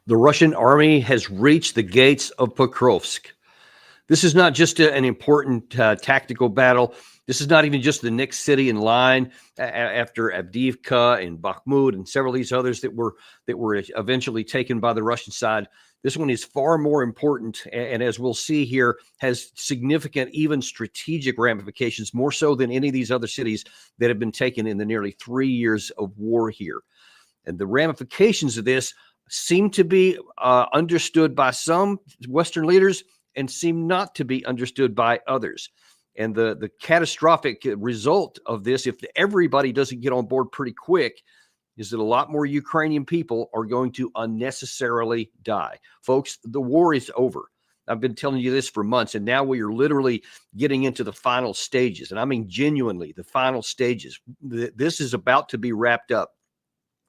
The Russian army has reached the gates of Pokrovsk. This is not just an important tactical battle. This is not even just the next city in line after Avdiivka and Bakhmut and several of these others that were eventually taken by the Russian side. This one is far more important, and as we'll see here, has significant, even strategic ramifications, more so than any of these other cities that have been taken in the nearly 3 years of war here. And the ramifications of this seem to be understood by some Western leaders and seem not to be understood by others. And the catastrophic result of this, if everybody doesn't get on board pretty quick, is that a lot more Ukrainian people are going to unnecessarily die. Folks, the war is over. I've been telling you this for months, and now we are literally getting into the final stages. And I mean genuinely the final stages. This is about to be wrapped up.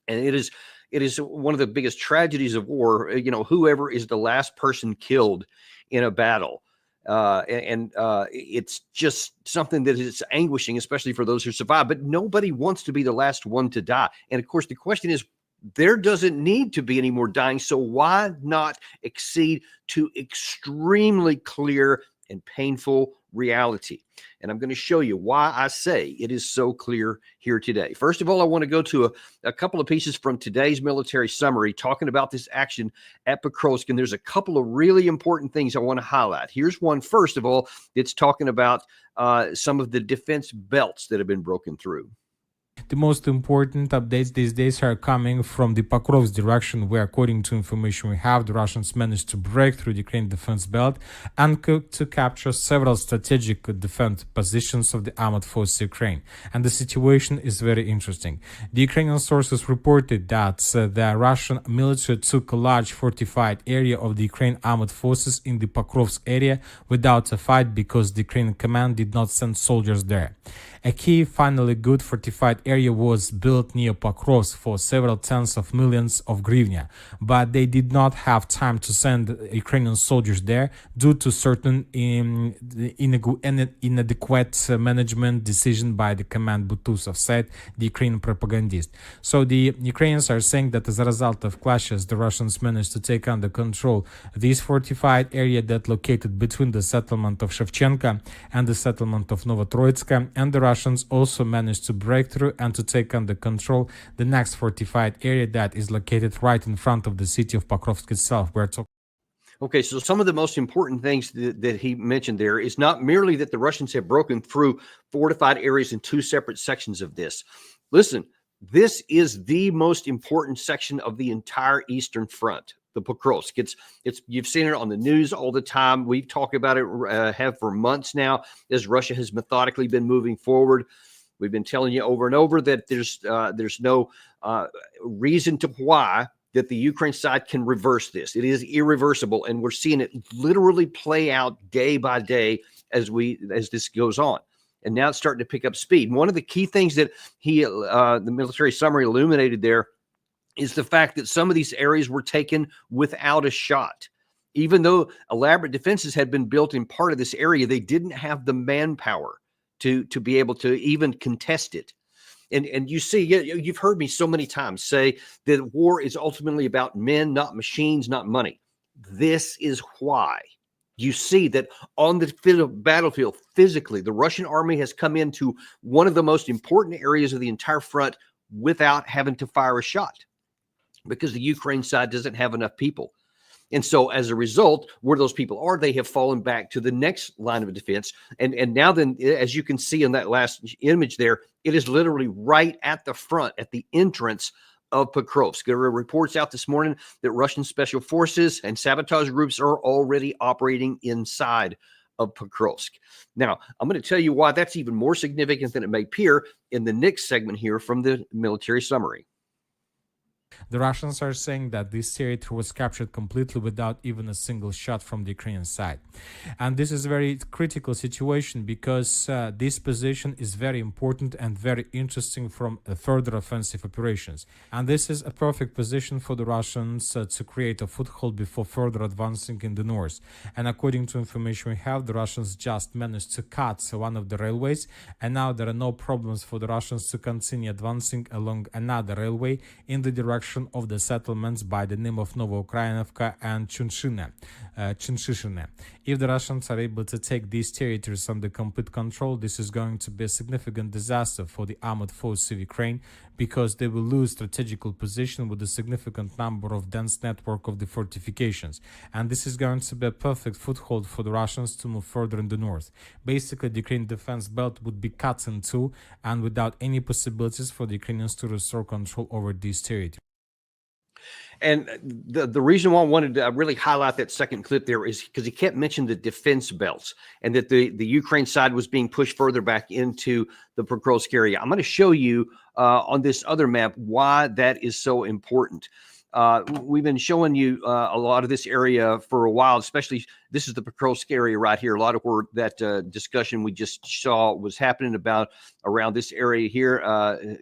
And it is one of the biggest tragedies of war. You know, whoever is the last person killed in a battle. It's just something that is anguishing, especially for those who survive. But nobody wants to be the last one to die. And of course, the question is, there doesn't need to be any more dying. So why not accede to extremely clear and painful reality? And I'm going to show you why I say it is so clear here today. First of all, I want to go to a couple of pieces from today's military summary talking about this action at Pokrovsk. And there's a couple of really important things I want to highlight. Here's one, first of all, it's talking about some of the defense belts that have been broken through. The most important updates these days are coming from the Pokrovsk direction, where, according to information we have, the Russians managed to break through the Ukrainian defense belt and to capture several strategic defense positions of the armored forces of Ukraine. And the situation is very interesting. The Ukrainian sources reported that the Russian military took a large fortified area of the Ukrainian armored forces in the Pokrovsk area without a fight because the Ukrainian command did not send soldiers there. A key, finally good fortified area was built near Pokrovsk for several tens of millions of hryvnia, but they did not have time to send Ukrainian soldiers there due to certain inadequate management decision by the command Butусov, said the Ukrainian propagandist. So the Ukrainians are saying that as a result of clashes, the Russians managed to take under control this fortified area that located between the settlement of Shevchenka and the settlement of Novotroitska, and the Russians also managed to break through and to take under control the next fortified area that is located right in front of the city of Pokrovsk itself. Okay, so some of the most important things that he mentioned there is not merely that the Russians have broken through fortified areas in two separate sections of this. Listen, this is the most important section of the entire Eastern Front, the Pokrovsk. It's you've seen it on the news all the time. We've talked about it, have for months now, as Russia has methodically been moving forward. We've been telling you over and over that there's no reason to why that the Ukraine side can reverse this. It is irreversible, and we're seeing it literally play out day by day as this goes on. And now it's starting to pick up speed. One of the key things that the military summary illuminated there is the fact that some of these areas were taken without a shot. Even though elaborate defenses had been built in part of this area, they didn't have the manpower to be able to even contest it. And you see, you've heard me so many times say that war is ultimately about men, not machines, not money. This is why you see that on the battlefield, physically, the Russian army has come into one of the most important areas of the entire front without having to fire a shot, because the Ukraine side doesn't have enough people. And so as a result, where those people are, they have fallen back to the next line of defense. And now then, as you can see in that last image there, it is literally right at the front, at the entrance of Pokrovsk. There were reports out this morning that Russian special forces and sabotage groups are already operating inside of Pokrovsk. Now, I'm going to tell you why that's even more significant than it may appear in the next segment here from the military summary. The Russians are saying that this territory was captured completely without even a single shot from the Ukrainian side. And this is a very critical situation because this position is very important and very interesting from further offensive operations. And this is a perfect position for the Russians to create a foothold before further advancing in the north. And according to information we have, the Russians just managed to cut one of the railways, and now there are no problems for the Russians to continue advancing along another railway in the direction destruction of the settlements by the name of Novoukrayinovka and Chunshishine. If the Russians are able to take these territories under complete control, this is going to be a significant disaster for the armored forces of Ukraine, because they will lose strategical position with a significant number of dense network of the fortifications, and this is going to be a perfect foothold for the Russians to move further in the north. Basically, the Ukrainian defense belt would be cut in two, and without any possibilities for the Ukrainians to restore control over these territories. And the reason why I wanted to really highlight that second clip there is because he kept mentioning the defense belts, and that the Ukraine side was being pushed further back into the Pokrovsk area. I'm going to show you on this other map why that is so important. We've been showing you a lot of this area for a while, especially this is the Pokrovsk area right here. A lot of where that discussion we just saw was happening about around this area here,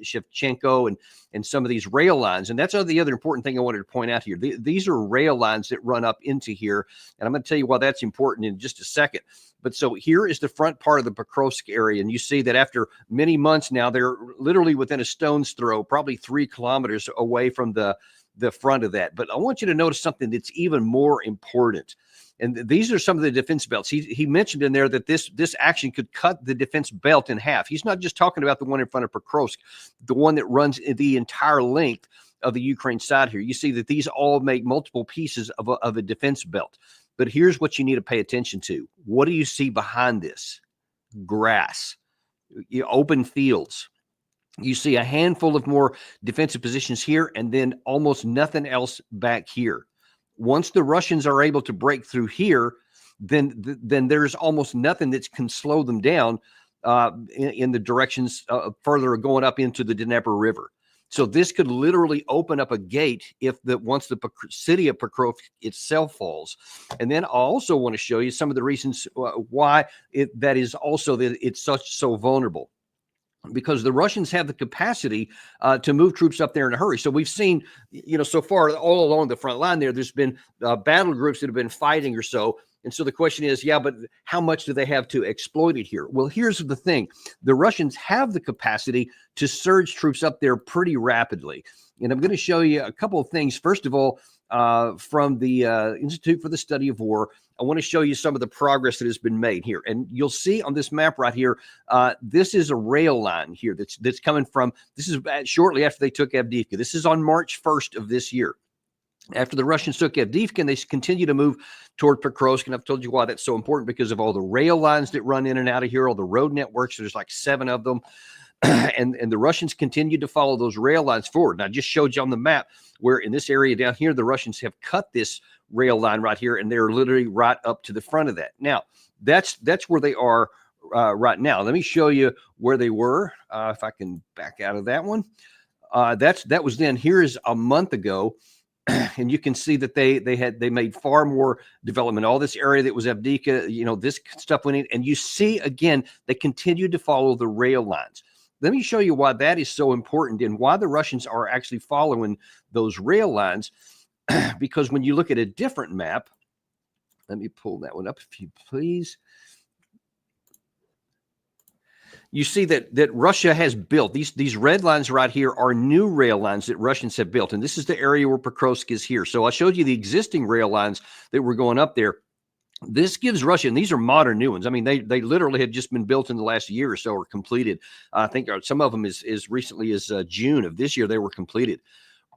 Shevchenko and some of these rail lines. And that's the other important thing I wanted to point out here. These are rail lines that run up into here. And I'm going to tell you why that's important in just a second. But so here is the front part of the Pokrovsk area. And you see that after many months now, they're literally within a stone's throw, probably 3 kilometers away from the front of that. But I want you to notice something that's even more important. And these are some of the defense belts. He mentioned in there that this action could cut the defense belt in half. He's not just talking about the one in front of Pokrovsk, the one that runs the entire length of the Ukraine side here. You see that these all make multiple pieces of a defense belt. But here's what you need to pay attention to. What do you see behind this? Grass, open fields. You see a handful of more defensive positions here, and then almost nothing else back here. Once the Russians are able to break through here, then there's almost nothing that can slow them down in the directions further going up into the Dnieper River. So this could literally open up a gate once the city of Pokrovsk itself falls. And then I also want to show you some of the reasons why it's so vulnerable. Because the Russians have the capacity to move troops up there in a hurry. So we've seen, so far all along the front line there's been battle groups that have been fighting or so. And so the question is, but how much do they have to exploit it here? Well, here's the thing. The Russians have the capacity to surge troops up there pretty rapidly. And I'm going to show you a couple of things. First of all, from the Institute for the Study of War, I want to show you some of the progress that has been made here. And you'll see on this map right here, this is a rail line here that's coming from, this is shortly after they took Avdiivka. This is on March 1st of this year. After the Russians took Avdiivka, and they continue to move toward Pokrovsk. And I've told you why that's so important, because of all the rail lines that run in and out of here, all the road networks. There's like 7 of them. And the Russians continued to follow those rail lines forward. And I just showed you on the map where in this area down here, the Russians have cut this rail line right here, and they're literally right up to the front of that. Now, that's where they are right now. Let me show you where they were, if I can back out of that one. That was then. Here is a month ago. And you can see that they made far more development. All this area that was Avdiivka, this stuff went in, and you see again they continued to follow the rail lines. Let me show you why that is so important and why the Russians are actually following those rail lines. Because when you look at a different map, let me pull that one up if you please. You see that Russia has built these red lines right here are new rail lines that Russians have built. And this is the area where Pokrovsk is here. So I showed you the existing rail lines that were going up there. This gives Russia, and these are modern new ones. I mean, they literally had just been built in the last year or so, or completed. I think some of them as recently as June of this year, they were completed.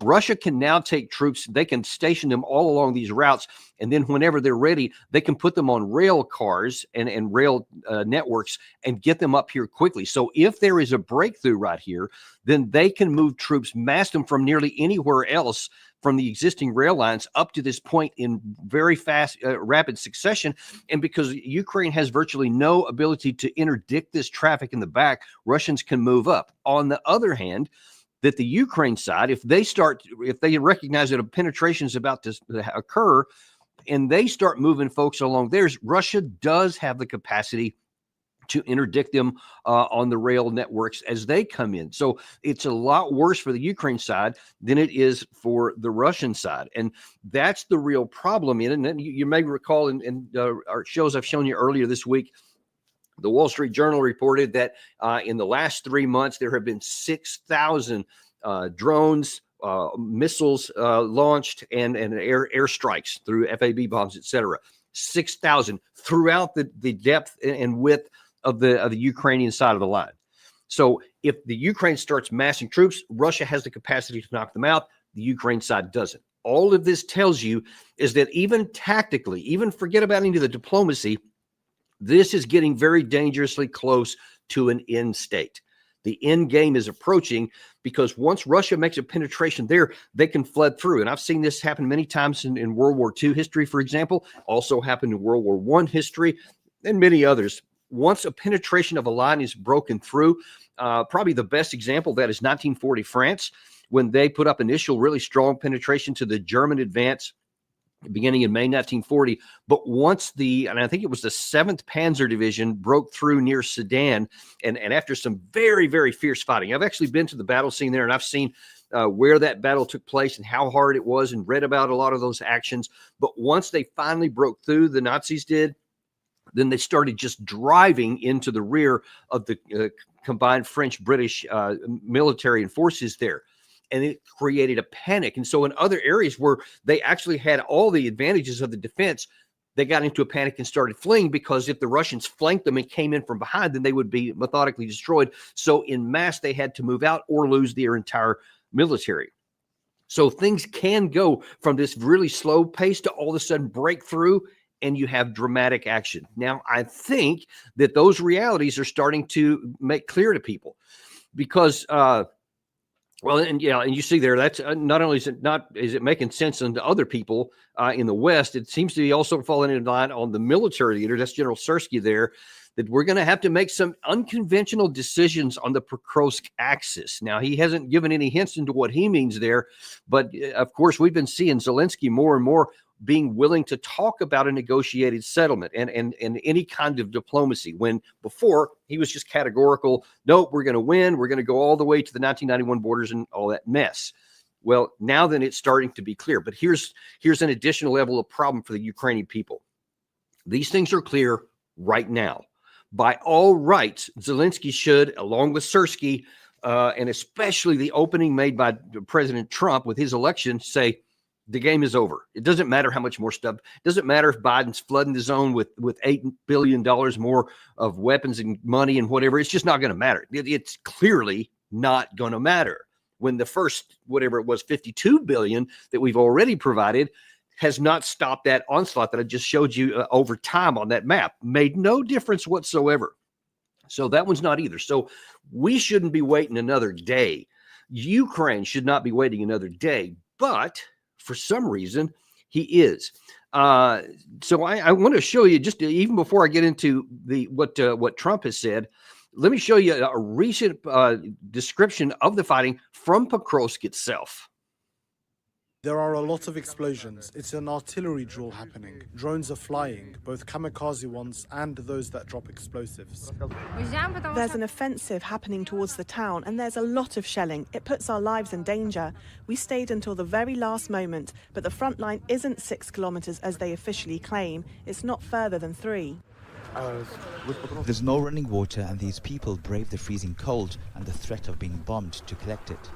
Russia can now take troops, they can station them all along these routes, and then whenever they're ready, they can put them on rail cars and rail networks and get them up here quickly. So if there is a breakthrough right here, then they can move troops, mass them from nearly anywhere else from the existing rail lines up to this point in very fast, rapid succession. And because Ukraine has virtually no ability to interdict this traffic in the back, Russians can move up. On the other hand, that the Ukraine side, if they recognize that a penetration is about to occur and they start moving folks along theirs, Russia does have the capacity to interdict them on the rail networks as they come in. So it's a lot worse for the Ukraine side than it is for the Russian side. And that's the real problem in it. And then you may recall in our shows I've shown you earlier this week, the Wall Street Journal reported that in the last 3 months, there have been 6,000 drones, missiles launched and air strikes through FAB bombs, etc. 6,000 throughout the depth and width of the Ukrainian side of the line. So if the Ukraine starts massing troops, Russia has the capacity to knock them out. The Ukraine side doesn't. All of this tells you is that even tactically, even forget about any of the diplomacy, this is getting very dangerously close to an end state. The end game is approaching because once Russia makes a penetration there, they can flood through. And I've seen this happen many times in World War II history, for example, also happened in World War I history, and many others. Once a penetration of a line is broken through, probably the best example of that is 1940 France, when they put up initial really strong penetration to the German advance beginning in May 1940. But once and I think it was the 7th Panzer Division broke through near Sedan, and after some very, very fierce fighting, I've actually been to the battle scene there, and I've seen where that battle took place and how hard it was and read about a lot of those actions. But once they finally broke through, the Nazis did, then they started just driving into the rear of the combined French-British military and forces there. And it created a panic. And so in other areas where they actually had all the advantages of the defense, they got into a panic and started fleeing, because if the Russians flanked them and came in from behind, then they would be methodically destroyed. So in mass, they had to move out or lose their entire military. So things can go from this really slow pace to all of a sudden break through, and you have dramatic action. Now, I think that those realities are starting to make clear to people, because, and you see there, that's not only is it making sense unto other people in the West, it seems to be also falling in line on the military leader, that's General Sirski there, that we're going to have to make some unconventional decisions on the Pokrovsk axis. Now, he hasn't given any hints into what he means there, but of course, we've been seeing Zelensky more and more being willing to talk about a negotiated settlement and any kind of diplomacy, when before he was just categorical, nope, we're going to win, we're going to go all the way to the 1991 borders and all that mess. Well, now then it's starting to be clear. But here's an additional level of problem for the Ukrainian people. These things are clear right now. By all rights, Zelensky should, along with Sirski, and especially the opening made by President Trump with his election, say, the game is over. It doesn't matter how much more stuff. It doesn't matter if Biden's flooding the zone with $8 billion more of weapons and money and whatever. It's just not going to matter. It's clearly not going to matter when the first, whatever it was, $52 billion that we've already provided has not stopped that onslaught that I just showed you over time on that map. Made no difference whatsoever. So that one's not either. So we shouldn't be waiting another day. Ukraine should not be waiting another day, but for some reason, he is. So I want to show you, just even before I get into what Trump has said, let me show you a recent description of the fighting from Pokrovsk itself. There are a lot of explosions. It's an artillery drill happening. Drones are flying, both kamikaze ones and those that drop explosives. There's an offensive happening towards the town, and there's a lot of shelling. It puts our lives in danger. We stayed until the very last moment, but the front line isn't 6 kilometers as they officially claim. It's not further than 3. There's no running water, and these people brave the freezing cold and the threat of being bombed to collect it.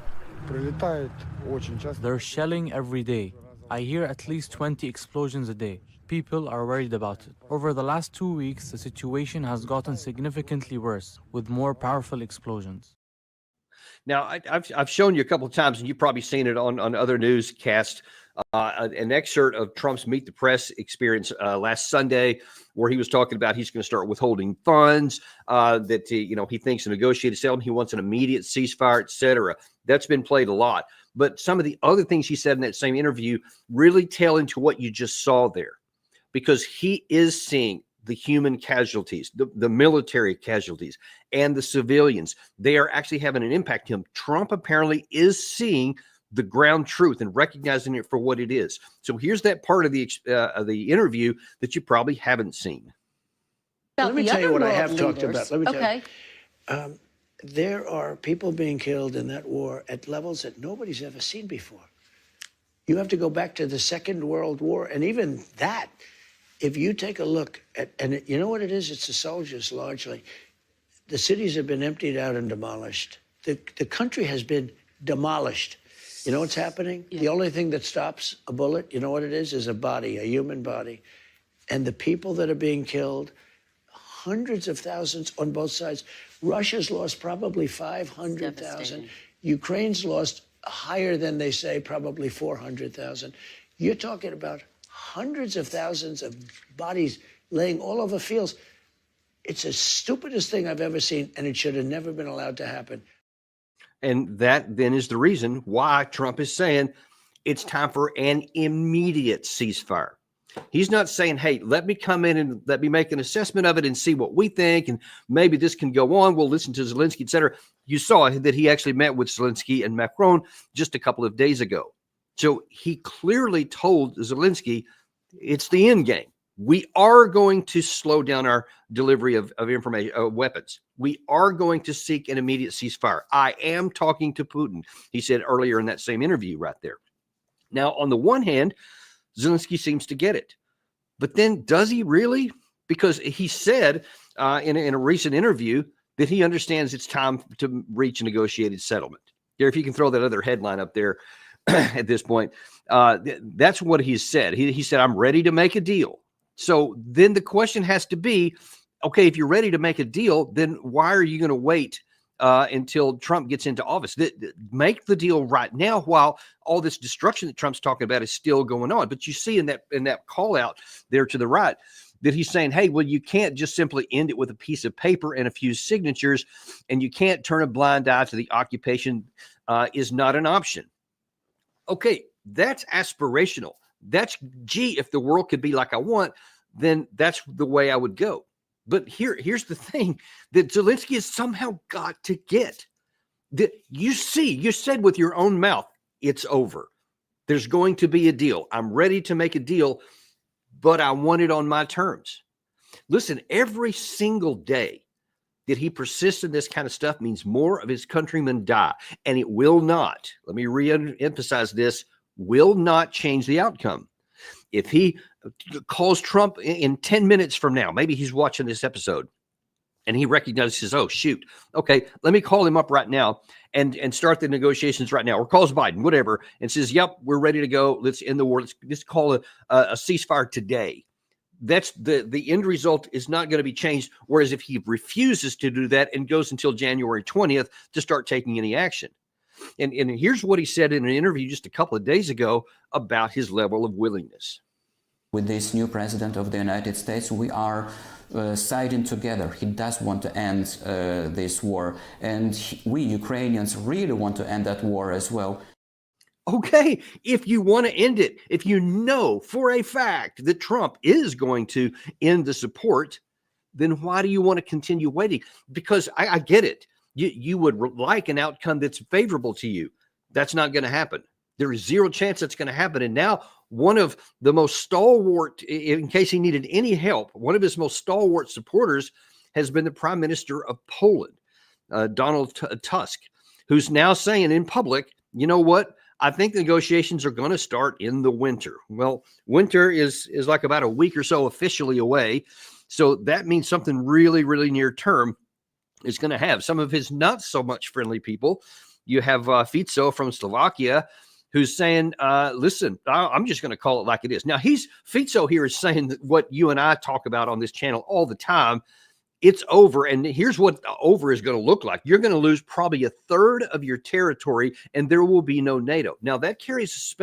They're shelling every day. I hear at least 20 explosions a day. People are worried about it. Over the last 2 weeks, the situation has gotten significantly worse, with more powerful explosions. Now, I've shown you a couple of times, and you've probably seen it on other newscasts, an excerpt of Trump's Meet the Press experience last Sunday, where he was talking about he's going to start withholding funds, that he thinks a negotiated settlement, he wants an immediate ceasefire, etc. That's been played a lot. But some of the other things he said in that same interview really tell into what you just saw there, because he is seeing the human casualties, the military casualties, and the civilians. They are actually having an impact to him. Trump apparently is seeing the ground truth and recognizing it for what it is. So here's that part of the interview that you probably haven't seen. Let me tell you what I have talked about. Let me Okay. tell you. There are people being killed in that war at levels that nobody's ever seen before. You have to go back to the Second World War, and even that, if you take a look at, and you know what it is? It's the soldiers largely. The cities have been emptied out and demolished. The country has been demolished. You know what's happening? Yeah. The only thing that stops a bullet, you know what it is a body, a human body. And the people that are being killed, hundreds of thousands on both sides. Russia's lost probably 500,000. Devastating. Ukraine's lost higher than they say, probably 400,000. You're talking about hundreds of thousands of bodies laying all over fields. It's the stupidest thing I've ever seen, and it should have never been allowed to happen. And that then is the reason why Trump is saying it's time for an immediate ceasefire. He's not saying, hey, let me come in and let me make an assessment of it and see what we think, and maybe this can go on. We'll listen to Zelensky, et cetera. You saw that he actually met with Zelensky and Macron just a couple of days ago. So he clearly told Zelensky it's the end game. We are going to slow down our delivery of information, weapons. We are going to seek an immediate ceasefire. I am talking to Putin, he said earlier in that same interview right there. Now, on the one hand, Zelensky seems to get it. But then does he really? Because he said in a recent interview that he understands it's time to reach a negotiated settlement. Here, if you can throw that other headline up there at this point, that's what he said. He said, I'm ready to make a deal. So then the question has to be, okay, if you're ready to make a deal, then why are you going to wait until Trump gets into office? Make the deal right now while all this destruction that Trump's talking about is still going on. But you see in that call out there to the right that he's saying, hey, well, you can't just simply end it with a piece of paper and a few signatures, and you can't turn a blind eye to the occupation is not an option. Okay, that's aspirational. That's, gee, if the world could be like I want, then that's the way I would go. But here's the thing that Zelensky has somehow got to get. That you said with your own mouth, it's over. There's going to be a deal. I'm ready to make a deal, but I want it on my terms. Listen, every single day that he persists in this kind of stuff means more of his countrymen die. And it will not, let me re-emphasize this, will not change the outcome. If he calls Trump in 10 minutes from now, maybe he's watching this episode and he recognizes, oh, shoot, okay, let me call him up right now and start the negotiations right now, or calls Biden, whatever, and says, yep, we're ready to go. Let's end the war. Let's call a ceasefire today. That's the end result is not going to be changed. Whereas if he refuses to do that and goes until January 20th to start taking any action. And here's what he said in an interview just a couple of days ago about his level of willingness. With this new president of the United States, we are siding together. He does want to end this war. And we Ukrainians really want to end that war as well. Okay, if you want to end it, if you know for a fact that Trump is going to end the support, then why do you want to continue waiting? Because I get it. You would like an outcome that's favorable to you. That's not going to happen. There is zero chance that's going to happen. And now one of the most stalwart, in case he needed any help, one of his most stalwart supporters has been the Prime Minister of Poland, Donald Tusk, who's now saying in public, you know what? I think negotiations are going to start in the winter. Well, winter is like about a week or so officially away. So that means something really, really near term is going to have some of his not so much friendly people. You have Fico from Slovakia, who's saying, listen, I'm just going to call it like it is. Now, Fico here is saying that what you and I talk about on this channel all the time, it's over. And here's what over is going to look like. You're going to lose probably a third of your territory, and there will be no NATO. Now, that carries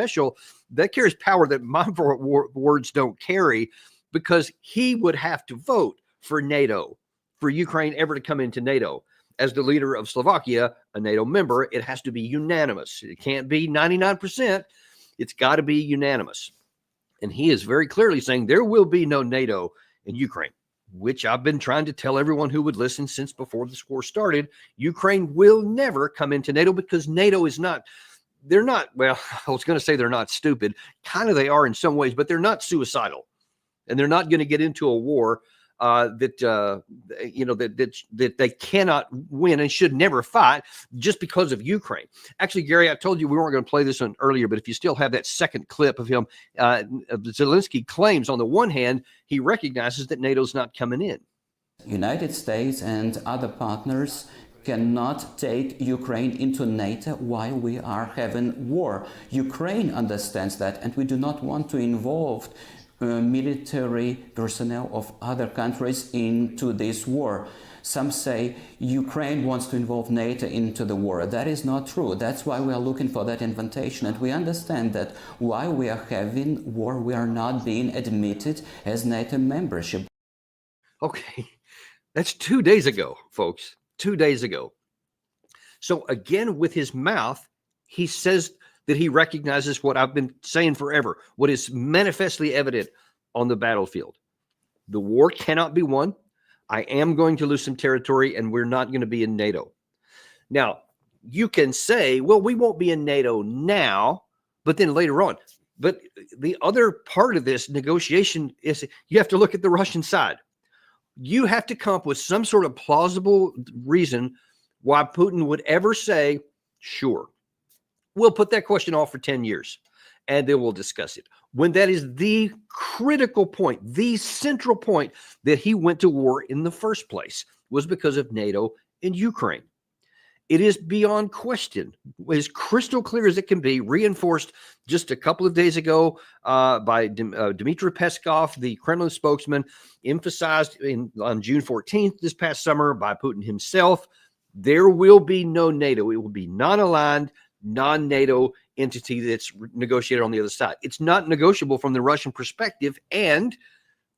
power that my words don't carry, because he would have to vote for NATO, for Ukraine ever to come into NATO. As the leader of Slovakia, a NATO member, it has to be unanimous. It can't be 99%. It's got to be unanimous. And he is very clearly saying there will be no NATO in Ukraine, which I've been trying to tell everyone who would listen since before this war started. Ukraine will never come into NATO, because NATO is not, well, I was going to say they're not stupid. Kind of they are in some ways, but they're not suicidal. And they're not going to get into a war that they cannot win and should never fight just because of Ukraine. Actually, Gary, I told you we weren't going to play this one earlier, but if you still have that second clip of him, Zelensky claims on the one hand, he recognizes that NATO's not coming in. United States and other partners cannot take Ukraine into NATO while we are having war. Ukraine understands that, and we do not want to involve military personnel of other countries into this war. Some say Ukraine wants to involve NATO into the war. That is not true. That's why we are looking for that invitation. And we understand that while we are having war, we are not being admitted as NATO membership. Okay, that's 2 days ago, folks. 2 days ago. So again, with his mouth, he says that he recognizes what I've been saying forever, what is manifestly evident on the battlefield. The war cannot be won. I am going to lose some territory, and we're not going to be in NATO. Now, you can say, well, we won't be in NATO now, but then later on. But the other part of this negotiation is you have to look at the Russian side. You have to come up with some sort of plausible reason why Putin would ever say, sure, we'll put that question off for 10 years, and then we'll discuss it. When that is the critical point, the central point that he went to war in the first place was because of NATO and Ukraine. It is beyond question, as crystal clear as it can be, reinforced just a couple of days ago by Dmitry Peskov, the Kremlin spokesman, emphasized on June 14th this past summer by Putin himself. There will be no NATO. It will be non-aligned, non-NATO entity that's negotiated on the other side. It's not negotiable from the Russian perspective. And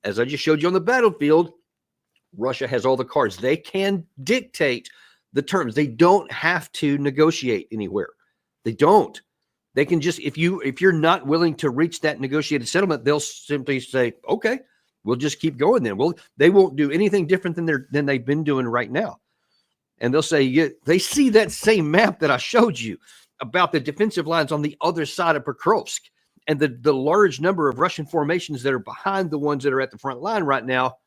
as I just showed you on the battlefield, Russia has all the cards. They can dictate the terms. They don't have to negotiate anywhere. They don't. They can just, if you're not willing to reach that negotiated settlement, they'll simply say, okay, we'll just keep going then. Well, they won't do anything different than they've been doing right now. And they'll say, yeah, they see that same map that I showed you about the defensive lines on the other side of Pokrovsk and the large number of Russian formations that are behind the ones that are at the front line right now.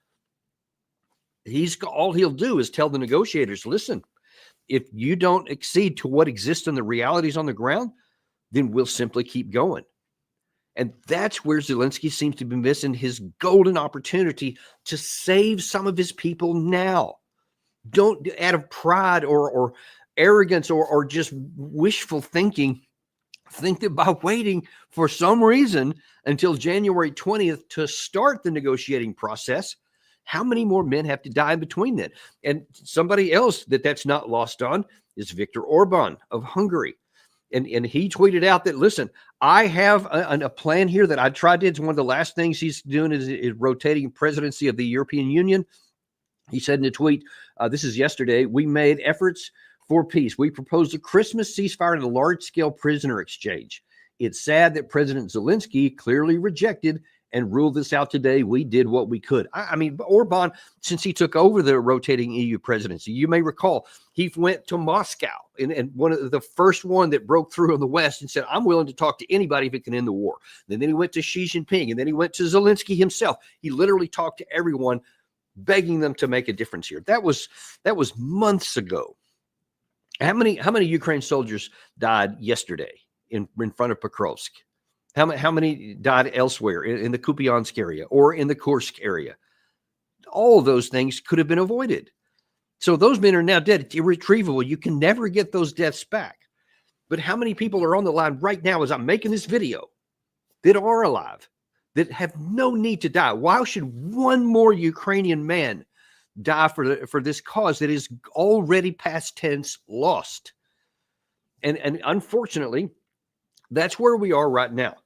All he'll do is tell the negotiators, listen, if you don't accede to what exists in the realities on the ground, then we'll simply keep going. And that's where Zelensky seems to be missing his golden opportunity to save some of his people now. Don't, out of pride or arrogance or just wishful thinking, think that by waiting for some reason until January 20th to start the negotiating process, how many more men have to die in between then? And somebody else that's not lost on is Viktor Orban of Hungary. And he tweeted out that, listen, I have a plan here that I tried to. It's one of the last things he's doing is rotating presidency of the European Union. He said in a tweet, this is yesterday, we made efforts for peace. We proposed a Christmas ceasefire and a large-scale prisoner exchange. It's sad that President Zelensky clearly rejected and ruled this out today. We did what we could. I mean, Orban, since he took over the rotating EU presidency, you may recall, he went to Moscow and one of the first one that broke through in the West and said, I'm willing to talk to anybody if it can end the war. And then he went to Xi Jinping, and then he went to Zelensky himself. He literally talked to everyone, begging them to make a difference here. That was months ago. How many Ukraine soldiers died yesterday in front of Pokrovsk? How many died elsewhere in the Kupiansk area or in the Kursk area? All of those things could have been avoided. So those men are now dead. It's irretrievable. You can never get those deaths back. But how many people are on the line right now as I'm making this video that are alive, that have no need to die? Why should one more Ukrainian man die for this cause that is already past tense lost? And unfortunately, that's where we are right now,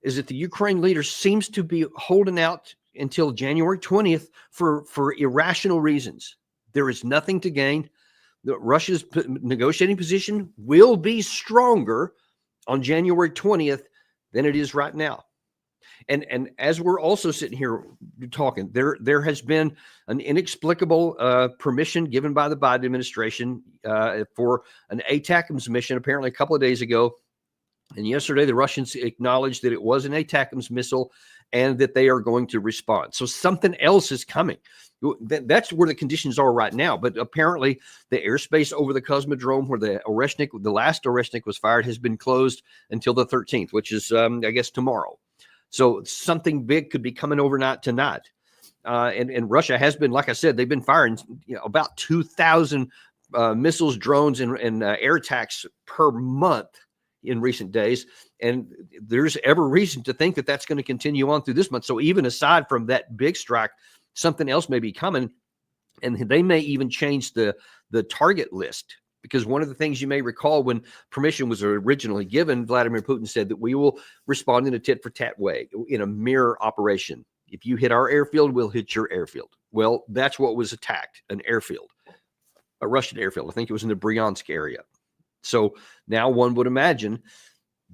is that the Ukraine leader seems to be holding out until January 20th for irrational reasons. There is nothing to gain. Russia's negotiating position will be stronger on January 20th than it is right now. And as we're also sitting here talking, there has been an inexplicable permission given by the Biden administration for an ATACMS mission apparently a couple of days ago. And yesterday, the Russians acknowledged that it was an ATACMS missile and that they are going to respond. So something else is coming. That's where the conditions are right now. But apparently, the airspace over the Cosmodrome where the last Oreshnik was fired has been closed until the 13th, which is, I guess, tomorrow. So something big could be coming overnight tonight. And Russia has been, like I said, they've been firing about 2,000 missiles, drones, and air attacks per month in recent days. And there's every reason to think that that's going to continue on through this month. So even aside from that big strike, something else may be coming. And they may even change the target list, because one of the things you may recall when permission was originally given, Vladimir Putin said that we will respond in a tit-for-tat way, in a mirror operation. If you hit our airfield, we'll hit your airfield. Well, that's what was attacked, an airfield, a Russian airfield. I think it was in the Bryansk area. So now one would imagine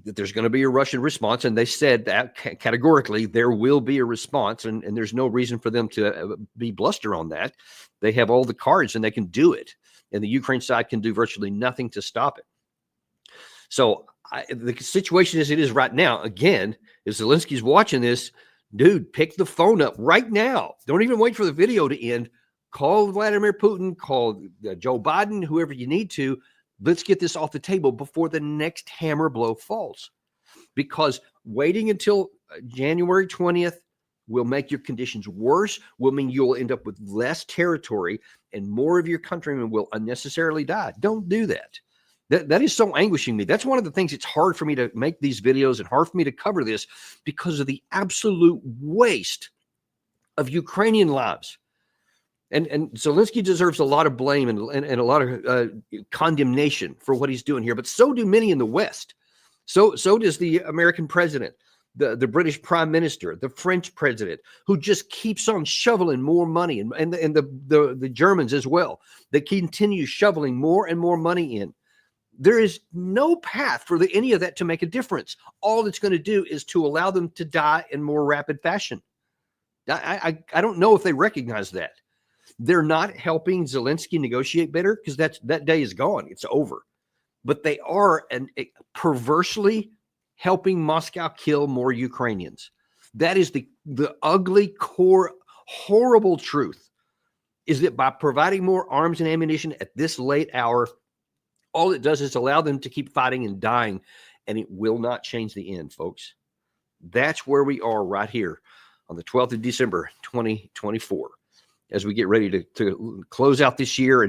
that there's going to be a Russian response, and they said that categorically there will be a response, and there's no reason for them to be bluster on that. They have all the cards, and they can do it, and the Ukraine side can do virtually nothing to stop it. So the situation as it is right now, again, if Zelensky's watching this, dude, pick the phone up right now. Don't even wait for the video to end. Call Vladimir Putin, call Joe Biden, whoever you need to. Let's get this off the table before the next hammer blow falls, because waiting until January 20th will make your conditions worse, will mean you'll end up with less territory, and more of your countrymen will unnecessarily die. Don't do that. That is so anguishing me. That's one of the things it's hard for me to make these videos and hard for me to cover this, because of the absolute waste of Ukrainian lives. And Zelensky deserves a lot of blame and a lot of condemnation for what he's doing here, but so do many in the West. So does the American president, the British prime minister, the French president, who just keeps on shoveling more money, and the Germans as well. They continue shoveling more and more money in. There is no path for any of that to make a difference. All it's going to do is to allow them to die in more rapid fashion. I don't know if they recognize that. They're not helping Zelensky negotiate better, because that day is gone. It's over. But they are perversely helping Moscow kill more Ukrainians. That is the ugly, core, horrible truth, is that by providing more arms and ammunition at this late hour, all it does is allow them to keep fighting and dying, and it will not change the end, folks. That's where we are right here on the 12th of December, 2024. As we get ready to close out this year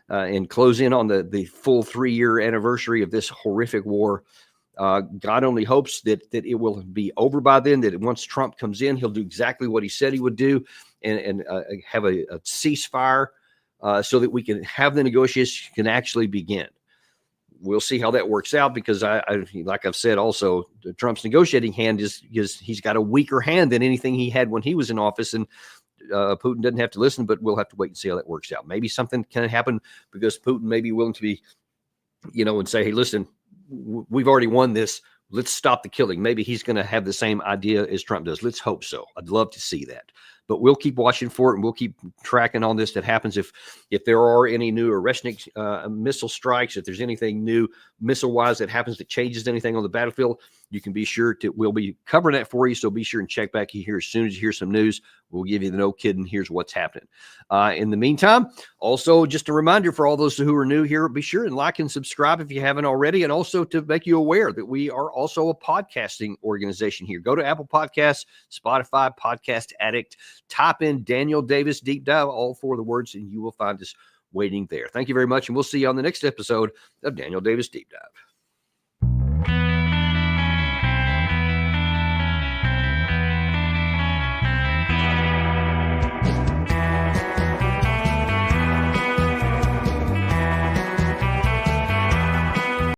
and close in on the full 3-year anniversary of this horrific war. God only hopes that it will be over by then, that once Trump comes in, he'll do exactly what he said he would do, and have a ceasefire so that we can have the negotiations can actually begin. We'll see how that works out, because I like I've said also, Trump's negotiating hand is he's got a weaker hand than anything he had when he was in office, and Putin doesn't have to listen, but we'll have to wait and see how that works out. Maybe something can happen, because Putin may be willing to be, and say, hey, listen, we've already won this. Let's stop the killing. Maybe he's going to have the same idea as Trump does. Let's hope so. I'd love to see that. But we'll keep watching for it, and we'll keep tracking on this that happens. If there are any new Oreshnik missile strikes, if there's anything new missile-wise that happens that changes anything on the battlefield, you can be sure we'll be covering that for you. So be sure and check back here as soon as you hear some news. We'll give you the no kidding, here's what's happening. In the meantime, also just a reminder for all those who are new here, be sure and like and subscribe if you haven't already, and also to make you aware that we are also a podcasting organization here. Go to Apple Podcasts, Spotify, Podcast Addict, type in Daniel Davis Deep Dive, all 4 of the words, and you will find us waiting there. Thank you very much, and we'll see you on the next episode of Daniel Davis Deep Dive.